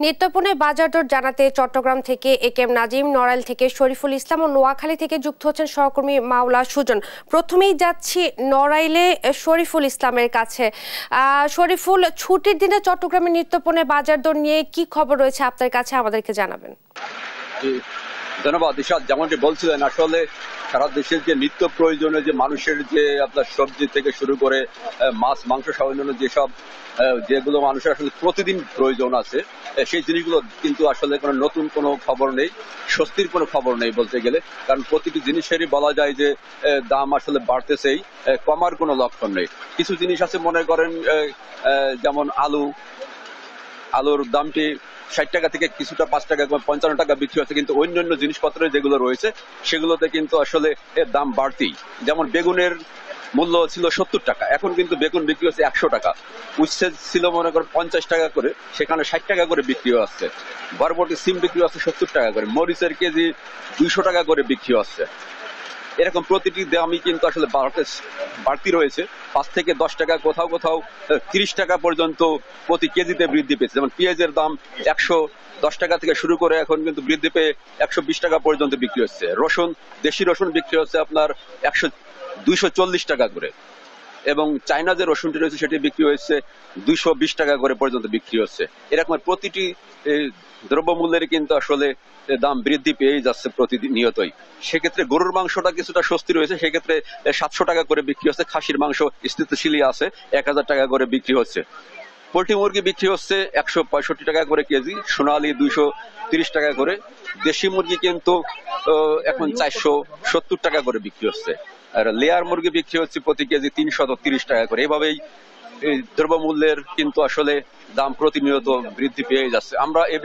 নিত্যপণ্যের বাজার দর জানাতে চট্টগ্রাম থেকে একেএম নাজিম, নড়াইল থেকে শরীফুল ইসলাম ও নোয়াখালী থেকে যুক্ত হচ্ছেন সহকর্মী মাওলা সুজন। প্রথমেই যাচ্ছি নড়াইলে শরীফুল ইসলামের কাছে। শরীফুল, ছুটির দিনে চট্টগ্রামের নিত্যপণ্যের বাজার দর নিয়ে কি খবর রয়েছে আপনার কাছে, আমাদেরকে জানাবেন। ধন্যবাদ ইশাদ। যেমনটি বলছিলেন, আসলে সারা দেশের যে নিত্য প্রয়োজনীয় যে মানুষের যে আপনার সবজি থেকে শুরু করে মাছ মাংস সহ অন্যান্য যেগুলো মানুষের আসলে প্রতিদিন প্রয়োজন আছে, সেই জিনিসগুলো কিন্তু আসলে কোনো নতুন কোনো খবর নেই, স্বস্তির কোনো খবর নেই বলতে গেলে। কারণ প্রতিটি জিনিসেরই বলা যায় যে দাম আসলে বাড়তেছেই, কমার কোনো লক্ষণ নেই। কিছু জিনিস আছে, মনে করেন যেমন আলুর দামটি 60 টাকা থেকে কিছুটা 5 টাকা 55 টাকা বিক্রি হচ্ছে, কিন্তু অন্যান্য জিনিসপত্রের যেগুলো রয়েছে সেগুলোতে কিন্তু আসলে এর দাম বাড়তি। যেমন বেগুনের মূল্য ছিল 70 টাকা, এখন কিন্তু বেগুন বিক্রি হচ্ছে 100 টাকা। উচ্ছে ছিল মনে করেন 50 টাকা করে, সেখানে 60 টাকা করে বিক্রি হচ্ছে। বরবটি সিম বিক্রি হচ্ছে 70 টাকা করে, মরিচের কেজি 200 টাকা করে বিক্রি হচ্ছে। এরকম প্রতিটি দামই কিন্তু আসলে বাড়তি রয়েছে। 5 থেকে 10 টাকা, কোথাও কোথাও 30 টাকা পর্যন্ত প্রতি কেজিতে বৃদ্ধি পেয়েছে। যেমন পেঁয়াজের দাম 110 টাকা থেকে শুরু করে এখন কিন্তু বৃদ্ধি পেয়ে 120 টাকা পর্যন্ত বিক্রি হচ্ছে। দেশি রসুন বিক্রি হচ্ছে আপনার 240 টাকা করে, এবং চায়না যে রসুনটি রয়েছে সেটি বিক্রি হচ্ছে 220 টাকা করে পর্যন্ত বিক্রি হচ্ছে। এরকম প্রতিটি দ্রব্যমূল্যের কিন্তু আসলে দাম বৃদ্ধি পেয়েই যাচ্ছে প্রতিনিয়তই। সেক্ষেত্রে গরুর মাংসটা কিছুটা স্বস্তি রয়েছে, সেক্ষেত্রে 700 টাকা করে বিক্রি হচ্ছে। খাসির মাংস স্থিতিশীলই আছে, 1000 টাকা করে বিক্রি হচ্ছে। পোল্ট্রি মুরগি বিক্রি হচ্ছে 165 টাকা করে কেজি, সোনালী 230 টাকা করে। দেশি মুরগি কিন্তু এখন 470 টাকা করে বিক্রি হচ্ছে, আর লেয়ার মুরগি বিক্রি হচ্ছে প্রতি কেজি 330 টাকা করে। এভাবেই এই দ্রব্যমূল্যের কিন্তু আসলে দাম প্রতিনিয়ত বৃদ্ধি পেয়ে যাচ্ছে। আমরা এই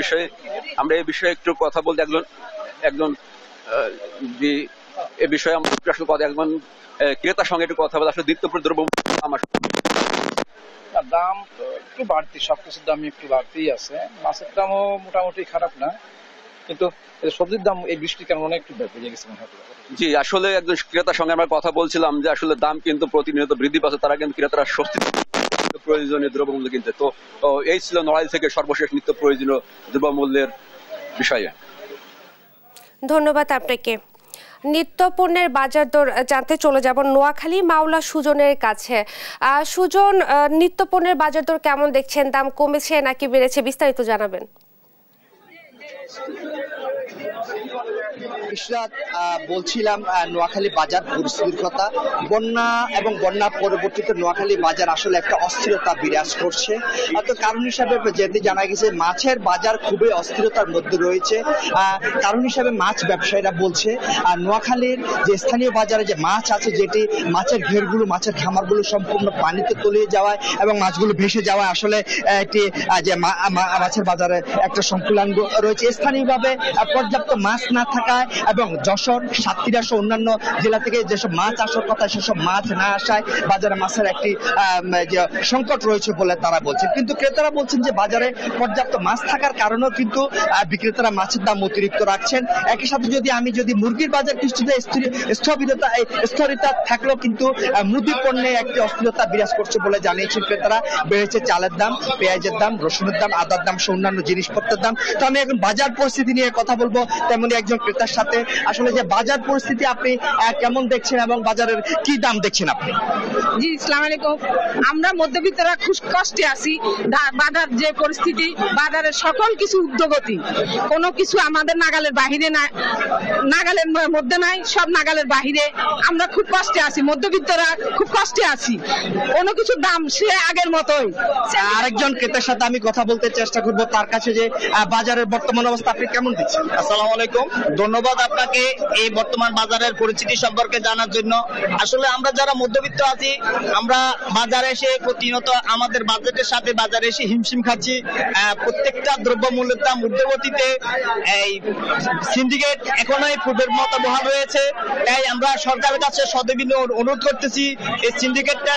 বিষয়ে একটু কথা বলতে একজন ক্রেতার সঙ্গে একটু কথা বলে। আসলে নিত্যপণ্য দাম একটু বাড়তি, সবকিছুর দাম একটু বাড়তেই আছে। মাছের দামও মোটামুটি খারাপ না, কিন্তু সবজির দাম এই বৃষ্টির কারণে একটু বেড়ে গেছে। জি, আসলে একজন ক্রেতার সঙ্গে আমরা কথা বলছিলাম যে আসলে দাম কিন্তু প্রতিনিয়ত বৃদ্ধি পাচ্ছে, তারা কিন্তু ক্রেতারা স্বস্তি প্রয়োজনীয় দ্রব্যমূল্য কিনতে। তো এই ছিল নড়াইল থেকে সর্বশেষ নিত্য প্রয়োজনীয় দ্রব্যমূল্যের বিষয়ে। ধন্যবাদ আপনাকে। নিত্যপণ্যের বাজার দর জানতে চলে যাব নোয়াখালী মাওলা সুজনের কাছে। সুজন, নিত্যপণ্যের বাজার দর কেমন দেখছেন? দাম কমেছে নাকি বেড়েছে, বিস্তারিত জানাবেন। বলছিলাম নোয়াখালী বাজার পরিস্থিতির কথা। বন্যা এবং বন্যা পরবর্তীতে নোয়াখালী বাজার আসলে একটা অস্থিরতা বিরাজ করছে। তো কারণ হিসাবে যেটি জানা গেছে, মাছের বাজার খুবই অস্থিরতার মধ্যে রয়েছে। কারণ হিসাবে মাছ ব্যবসায়ীরা বলছে নোয়াখালীর যে স্থানীয় বাজারে যে মাছ আছে, যেটি মাছের ঘেরগুলো, মাছের খামারগুলো সম্পূর্ণ পানিতে তলিয়ে যাওয়ায় এবং মাছগুলো ভেসে যাওয়ায় আসলে একটি যে মাছের বাজারে একটা সংকুলান রয়েছে। স্থানীয়ভাবে পর্যাপ্ত মাছ না থাকায় এবং যশোর, সাতক্ষীরা সহ অন্যান্য জেলা থেকে যেসব মাছ আসার কথা সেসব মাছ না আসায় বাজারে মাছের একটি যে সংকট রয়েছে বলে তারা বলছেন। কিন্তু ক্রেতারা বলছেন যে বাজারে পর্যাপ্ত মাছ থাকার কারণেও কিন্তু বিক্রেতারা মাছের দাম অতিরিক্ত রাখছেন। একই সাথে যদি মুরগির বাজার কিছুটা স্থিরতা থাকলেও কিন্তু মুদি পণ্যে একটি অস্থিরতা বিরাজ করছে বলে জানিয়েছেন ক্রেতারা। বেড়েছে চালের দাম, পেঁয়াজের দাম, রসুনের দাম, আদার দাম সহ অন্যান্য জিনিসপত্রের দাম। তো আমি এখন বাজার পরিস্থিতি নিয়ে কথা বলবো তেমনি একজন ক্রেতার সাথে। আসলে যে বাজার পরিস্থিতি আপনি কেমন দেখছেন এবং বাজারের কি দাম দেখছেন আপনি? জি, আসসালামু আলাইকুম। আমরা মধ্যবিত্তরা খুব কষ্টে আছি। বাজার যে পরিস্থিতি, বাজারের সকল কিছু উদ্যোগতি, কোনো কিছু আমাদের নাগালের বাহিরে না, নাগালের মধ্যে নাই, সব নাগালের বাহিরে। আমরা খুব কষ্টে আছি, মধ্যবিত্তরা খুব কষ্টে আছি। কোনো কিছুর দাম সে আগের মতোই। আরেকজন ক্রেতার সাথে আমি কথা বলতে চেষ্টা করব, তার কাছে যে বাজারের বর্তমান অবস্থা আপনি কেমন দেখছেন? আসসালামু আলাইকুম, ধন্যবাদ আপনাকে এই বর্তমান বাজারের পরিস্থিতি সম্পর্কে জানার জন্য। আসলে আমরা যারা মধ্যবিত্ত আছি, আমরা বাজারে এসে প্রতিনিয়ত আমাদের বাজেটের সাথে বাজারে এসে হিমশিম খাচ্ছি। প্রত্যেকটা দ্রব্যমূল্যের দাম ঊর্ধ্বগতিতে। এই সিন্ডিকেট এখনোই পূর্বের মতো বহাল রয়েছে, তাই আমরা সরকারের কাছে সদবিনীয় অনুরোধ করতেছি এই সিন্ডিকেটটা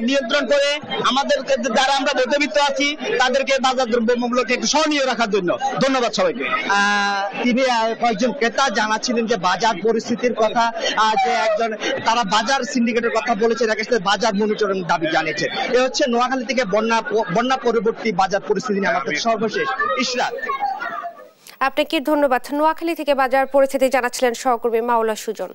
নিয়ন্ত্রণ করে আমাদের যারা আমরা মধ্যবিত্ত আছি তাদেরকে বাজার দ্রব্যমূল্যকে একটু সহনীয় রাখার জন্য। ধন্যবাদ সবাইকে। তিনি কয়েকজন ক্রেতা জানাচ্ছিলেন যে বাজার পরিস্থিতির কথা, যে একজন তারা বাজার সিন্ডিকেটের কথা বলেছেন, বাজার মনিটরিং দাবি জানিয়েছেন। এ হচ্ছে নোয়াখালী থেকে বন্যা পরবর্তী বাজার পরিস্থিতি নিয়ে আমাদের সর্বশেষ। ইশরাত, আপনাকে ধন্যবাদ। নোয়াখালী থেকে বাজার পরিস্থিতি জানাচ্ছিলেন সহকর্মী মাওলা সুজন।